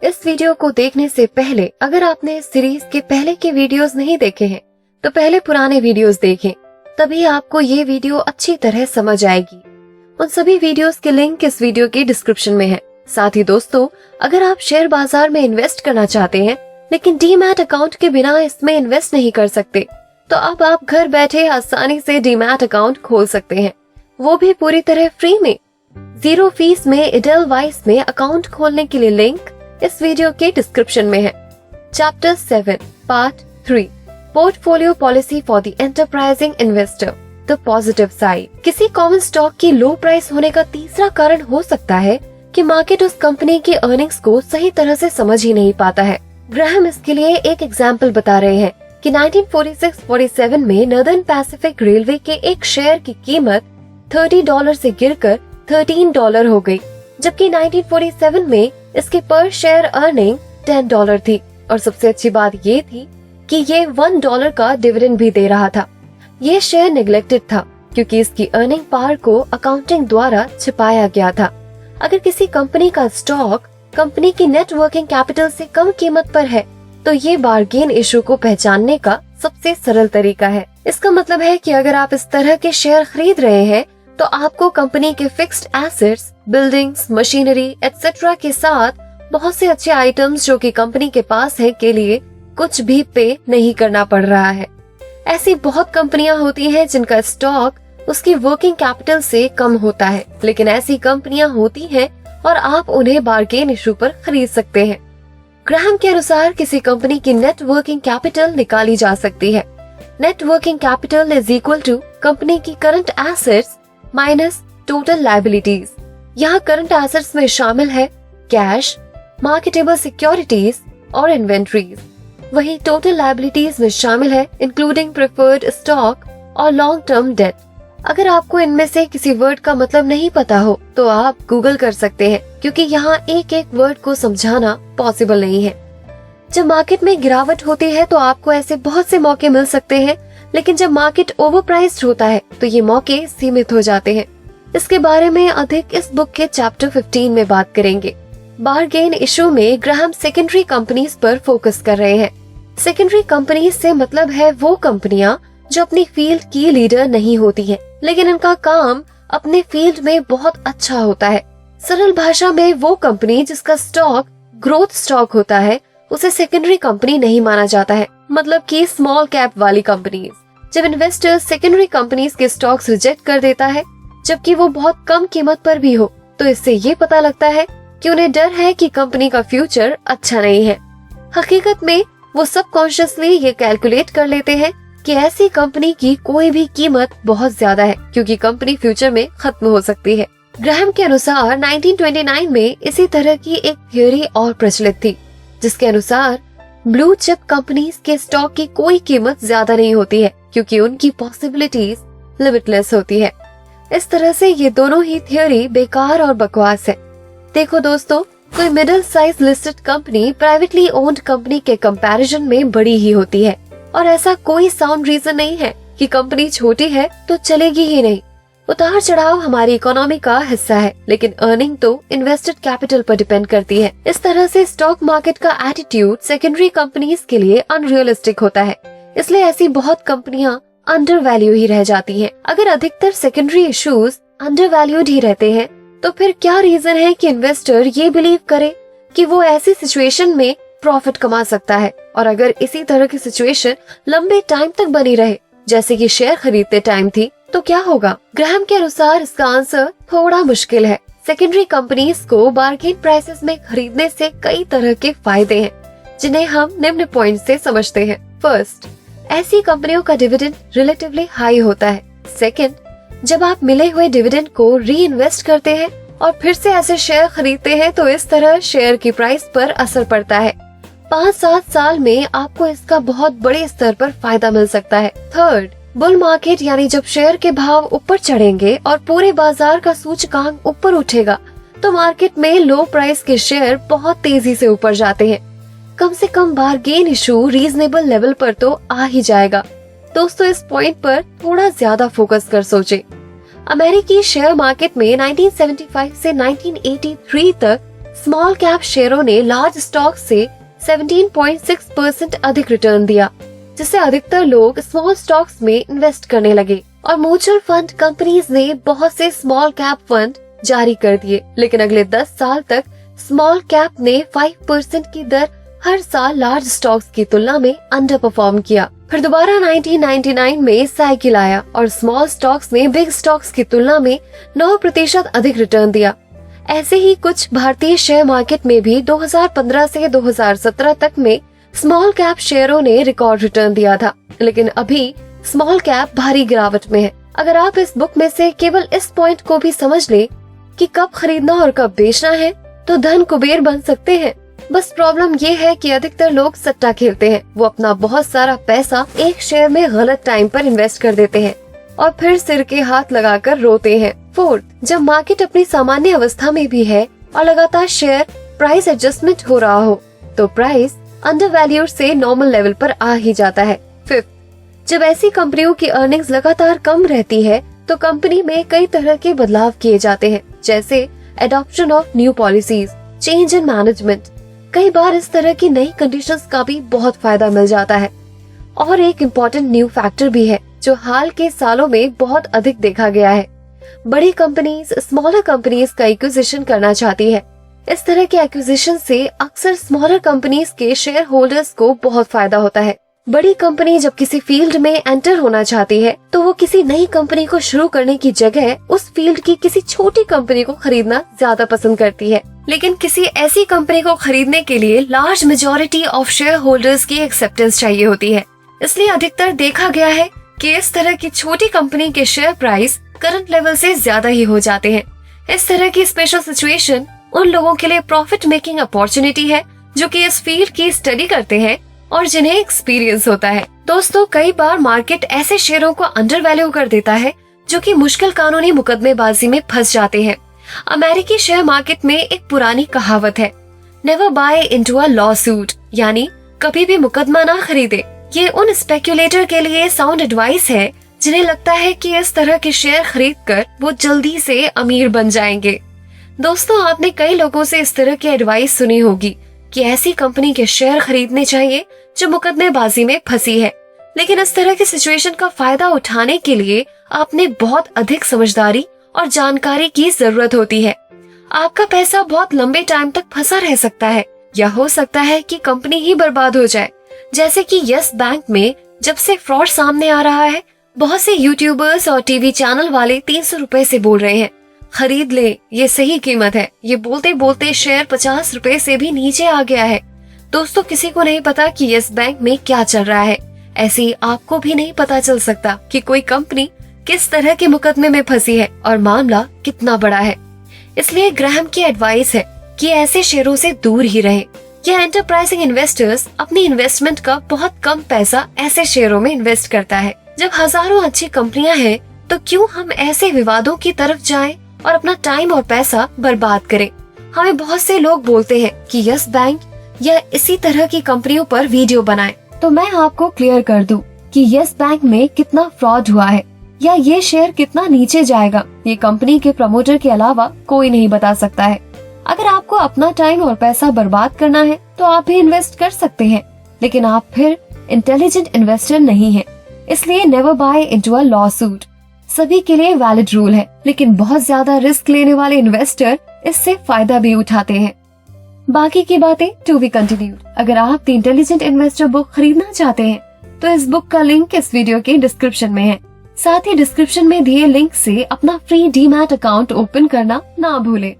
इस वीडियो को देखने से पहले अगर आपने इस सीरीज के पहले के वीडियोस नहीं देखे हैं तो पहले पुराने वीडियोस देखें, तभी आपको ये वीडियो अच्छी तरह समझ आएगी। उन सभी वीडियोस के लिंक इस वीडियो के डिस्क्रिप्शन में है। साथ ही दोस्तों, अगर आप शेयर बाजार में इन्वेस्ट करना चाहते हैं लेकिन डीमैट अकाउंट के बिना इसमें इन्वेस्ट नहीं कर सकते, तो अब आप घर बैठे आसानी से डीमैट अकाउंट खोल सकते हैं, वो भी पूरी तरह फ्री में, 0 फीस में। एडलवाइस में अकाउंट खोलने के लिए लिंक इस वीडियो के डिस्क्रिप्शन में है। Chapter 7 part 3 portfolio policy for the enterprising investor, the positive side. किसी कॉमन स्टॉक की लो प्राइस होने का तीसरा कारण हो सकता है कि मार्केट उस कंपनी की अर्निंग्स को सही तरह से समझ ही नहीं पाता है। ग्राहम इसके लिए एक एग्जाम्पल बता रहे हैं कि 1946-47 में नॉर्दर्न पैसिफिक रेलवे के एक शेयर की कीमत $30 से गिरकर $13 हो गई, जबकि 1947 में इसके पर शेयर अर्निंग $10 थी। और सबसे अच्छी बात ये थी कि ये $1 का डिविडेंड भी दे रहा था। ये शेयर नेग्लेक्टेड था क्योंकि इसकी अर्निंग पावर को अकाउंटिंग द्वारा छिपाया गया था। अगर किसी कंपनी का स्टॉक कंपनी की नेट वर्किंग कैपिटल से कम कीमत पर है तो ये बार्गेन इशू को पहचानने का सबसे सरल तरीका है। इसका मतलब है कि अगर आप इस तरह के शेयर खरीद रहे हैं तो आपको कंपनी के fixed assets, buildings, machinery etcetera के साथ बहुत से अच्छे आइटम्स जो कि कंपनी के पास है के लिए कुछ भी पे नहीं करना पड़ रहा है। ऐसी बहुत कंपनियां होती हैं जिनका स्टॉक उसकी वर्किंग कैपिटल से कम होता है, लेकिन ऐसी कंपनियां होती हैं और आप उन्हें बार्गेन इशू पर खरीद सकते हैं। ग्राहम के अनुसार किसी कंपनी की नेट वर्किंग कैपिटल निकाली जा सकती है। Net working capital is equal to company की current assets minus total liabilities. यहाँ करंट एसेट्स में शामिल है कैश, मार्केटेबल सिक्योरिटीज और इन्वेंट्रीज। वहीं टोटल लायबिलिटीज में शामिल है इंक्लूडिंग प्रेफर्ड स्टॉक और लॉन्ग टर्म डेट। अगर आपको इनमें से किसी वर्ड का मतलब नहीं पता हो तो आप गूगल कर सकते हैं, क्योंकि यहाँ एक एक वर्ड को समझाना पॉसिबल नहीं है। जब मार्केट में गिरावट होती है तो आपको ऐसे बहुत से मौके मिल सकते हैं, लेकिन जब मार्केट ओवरप्राइस्ड होता है तो ये मौके सीमित हो जाते हैं। इसके बारे में अधिक इस बुक के चैप्टर 15 में बात करेंगे। बार्गेन इशू में ग्राहम सेकेंडरी कंपनीज पर फोकस कर रहे हैं। सेकेंडरी कंपनीज से मतलब है वो कंपनियां जो अपनी फील्ड की लीडर नहीं होती हैं, लेकिन इनका काम अपने फील्ड में बहुत अच्छा होता है। सरल भाषा में वो कंपनी जिसका स्टॉक ग्रोथ स्टॉक होता है उसे सेकेंडरी कंपनी नहीं माना जाता है, मतलब कि स्मॉल कैप वाली कंपनीज। जब इन्वेस्टर्स सेकेंडरी कंपनीज के स्टॉक्स रिजेक्ट कर देता है, जबकि वो बहुत कम कीमत पर भी हो, तो इससे ये पता लगता है कि उन्हें डर है कि कंपनी का फ्यूचर अच्छा नहीं है। हकीकत में वो सबकॉन्शियसली ये कैलकुलेट कर लेते हैं कि ऐसी कंपनी की कोई भी कीमत बहुत ज्यादा है, क्योंकि कंपनी फ्यूचर में खत्म हो सकती है। ग्राहम के अनुसार 1929 में इसी तरह की एक थ्योरी और प्रचलित थी, जिसके अनुसार ब्लू चिप कंपनीज के स्टॉक की कोई कीमत ज्यादा नहीं होती है, क्योंकि उनकी पॉसिबिलिटीज लिमिटलेस होती है। इस तरह से ये दोनों ही थ्योरी बेकार और बकवास है। देखो दोस्तों, कोई middle size listed company privately owned company के कंपैरिजन में बड़ी ही होती है, और ऐसा कोई साउंड रीजन नहीं है कि कंपनी छोटी है तो चलेगी ही नहीं। उतार चढ़ाव हमारी इकोनॉमी का हिस्सा है, लेकिन अर्निंग तो इन्वेस्टेड कैपिटल पर डिपेंड करती है। इस तरह से स्टॉक मार्केट का एटीट्यूड सेकेंडरी कंपनीज के लिए अनरियलिस्टिक होता है, इसलिए ऐसी बहुत कंपनियां अंडर वैल्यू ही रह जाती हैं। अगर अधिकतर सेकेंडरी इश्यूज अंडर वैल्यूड ही रहते हैं तो फिर क्या रीजन है कि इन्वेस्टर ये बिलीव करे कि वो ऐसी सिचुएशन में प्रॉफिट कमा सकता है। और अगर इसी तरह की सिचुएशन लंबे टाइम तक बनी रहे, जैसे कि शेयर खरीदते टाइम थी, तो क्या होगा? ग्राहम के अनुसार इसका आंसर थोड़ा मुश्किल है। सेकेंडरी कंपनीज को बार्गेन प्राइसेस में खरीदने से कई तरह के फायदे हैं, जिन्हें हम निम्न पॉइंट से समझते हैं। फर्स्ट, ऐसी कंपनियों का डिविडेंड रिलेटिवली हाई होता है। सेकंड, जब आप मिले हुए डिविडेंड को री इन्वेस्ट करते हैं और फिर से ऐसे शेयर खरीदते हैं तो इस तरह शेयर की प्राइस पर असर पड़ता है। 5-7 साल में आपको इसका बहुत बड़े स्तर पर फायदा मिल सकता है। थर्ड, बुल मार्केट यानी जब शेयर के भाव ऊपर चढ़ेंगे और पूरे बाजार का सूचकांक ऊपर उठेगा तो मार्केट में लो प्राइस के शेयर बहुत तेजी से ऊपर जाते हैं। कम से कम बार्गेन इशू रीजनेबल लेवल पर तो आ ही जाएगा। दोस्तों, इस पॉइंट पर थोड़ा ज्यादा फोकस कर सोचें। अमेरिकी शेयर मार्केट में 1975 से 1983 तक स्मॉल कैप शेयरों ने लार्ज स्टॉक से 17.6% अधिक रिटर्न दिया, जिससे अधिकतर लोग स्मॉल स्टॉक्स में इन्वेस्ट करने लगे और म्यूचुअल फंड कंपनीज ने बहुत से स्मॉल कैप फंड जारी कर दिए। लेकिन अगले 10 साल तक स्मॉल कैप ने 5% की दर हर साल लार्ज स्टॉक्स की तुलना में अंडर परफॉर्म किया। फिर दोबारा 1999 में साइकिल आया और स्मॉल स्टॉक्स ने बिग स्टॉक्स की तुलना में 9% अधिक रिटर्न दिया। ऐसे ही कुछ भारतीय शेयर मार्केट में भी 2015 से 2017 तक में स्मॉल कैप शेयरों ने रिकॉर्ड रिटर्न दिया था, लेकिन अभी स्मॉल कैप भारी गिरावट में है। अगर आप इस बुक में से केवल इस पॉइंट को भी समझ ले कि कब खरीदना और कब बेचना है, तो धन कुबेर बन सकते हैं। बस प्रॉब्लम ये है कि अधिकतर लोग सट्टा खेलते हैं। वो अपना बहुत सारा पैसा एक शेयर में गलत टाइम पर इन्वेस्ट कर देते हैं और फिर सिर के हाथ लगाकर रोते हैं। फोर्थ, जब मार्केट अपनी सामान्य अवस्था में भी है और लगातार शेयर प्राइस एडजस्टमेंट हो रहा हो, तो प्राइस अंडर वैल्यूड से नॉर्मल लेवल पर आ ही जाता है। फिफ्थ, जब ऐसी कंपनियों की अर्निंग्स लगातार कम रहती है, तो कंपनी में कई तरह के बदलाव किए जाते हैं, जैसे adoption of new policies, change in management. कई बार इस तरह की नई कंडीशंस का भी बहुत फायदा मिल जाता है। और एक इम्पोर्टेंट न्यू फैक्टर भी है जो हाल के सालों में बहुत अधिक देखा गया है। बड़ी कंपनीज स्मॉलर कंपनीज का एक्विजिशन करना चाहती है। इस तरह के एक्विजिशन से अक्सर स्मॉलर कंपनीज के शेयर होल्डर्स को बहुत फायदा होता है। बड़ी कंपनी जब किसी फील्ड में एंटर होना चाहती है, तो वो किसी नई कंपनी को शुरू करने की जगह उस फील्ड की किसी छोटी कंपनी को खरीदना ज्यादा पसंद करती है। लेकिन किसी ऐसी कंपनी को खरीदने के लिए large majority of share holders की एक्सेप्टेंस चाहिए होती है। इसलिए अधिकतर देखा गया है कि इस तरह की छोटी कंपनी के शेयर प्राइस करंट लेवल से ज्यादा ही हो जाते हैं। इस तरह की स्पेशल सिचुएशन उन लोगों के लिए प्रॉफिट मेकिंग अपॉर्चुनिटी है जो कि इस फील्ड की स्टडी करते हैं और जिन्हें एक्सपीरियंस होता है। दोस्तों, कई बार मार्केट ऐसे शेयरों को अंडर वैल्यू कर देता है जो कि मुश्किल कानूनी मुकदमेबाजी में फंस जाते हैं। अमेरिकी शेयर मार्केट में एक पुरानी कहावत है, never buy into a lawsuit, यानी कभी भी मुकदमा ना खरीदे। ये उन स्पेक्यूलेटर के लिए साउंड एडवाइस है जिन्हें लगता है कि इस तरह के शेयर खरीदकर वो जल्दी से अमीर बन जाएंगे। दोस्तों, आपने कई लोगों से इस तरह की एडवाइस सुनी होगी कि ऐसी कंपनी के शेयर खरीदने चाहिए जो मुकदमेबाजी में फंसी है। लेकिन इस तरह की सिचुएशन का फायदा उठाने के लिए आपने बहुत अधिक समझदारी और जानकारी की जरूरत होती है। आपका पैसा बहुत लंबे टाइम तक फंसा रह सकता है, या हो सकता है कि कंपनी ही बर्बाद हो जाए। जैसे कि यस बैंक में जब से फ्रॉड सामने आ रहा है, बहुत से यूट्यूबर्स और टीवी चैनल वाले 300 रुपए से बोल रहे हैं खरीद ले, ये सही कीमत है। ये बोलते बोलते शेयर 50 रुपए से भी नीचे आ गया है। दोस्तों, किसी को नहीं पता कि यस बैंक में क्या चल रहा है। ऐसे ही आपको भी नहीं पता चल सकता कि कोई कंपनी किस तरह के मुकदमे में फंसी है और मामला कितना बड़ा है। इसलिए ग्राहम की एडवाइस है कि ऐसे शेयरों से दूर ही रहें। यह एंटरप्राइजिंग इन्वेस्टर्स अपनी इन्वेस्टमेंट का बहुत कम पैसा ऐसे शेयरों में इन्वेस्ट करता है। जब हजारों अच्छी कंपनियां हैं, तो क्यों हम ऐसे विवादों की तरफ जाएं और अपना टाइम और पैसा बर्बाद करें। हमें बहुत से लोग बोलते हैं कि यस बैंक या इसी तरह की कंपनियों पर वीडियो बनाएं। तो मैं आपको क्लियर कर दूं कि यस बैंक में कितना फ्रॉड हुआ है या ये शेयर कितना नीचे जाएगा, ये कंपनी के प्रमोटर के अलावा कोई नहीं बता सकता है। अगर आपको अपना टाइम और पैसा बर्बाद करना है तो आप भी इन्वेस्ट कर सकते हैं, लेकिन आप फिर इंटेलिजेंट इन्वेस्टर नहीं हैं। इसलिए never buy into a lawsuit सभी के लिए वैलिड रूल है, लेकिन बहुत ज्यादा रिस्क लेने वाले इन्वेस्टर इससे फायदा भी उठाते हैं। बाकी की बातें टू बी कंटिन्यूड। अगर आप द इंटेलिजेंट इन्वेस्टर बुक खरीदना चाहते हैं तो इस बुक का लिंक इस वीडियो के डिस्क्रिप्शन में है। साथ ही डिस्क्रिप्शन में दिए लिंक से अपना फ्री डीमैट अकाउंट ओपन करना ना भूलें।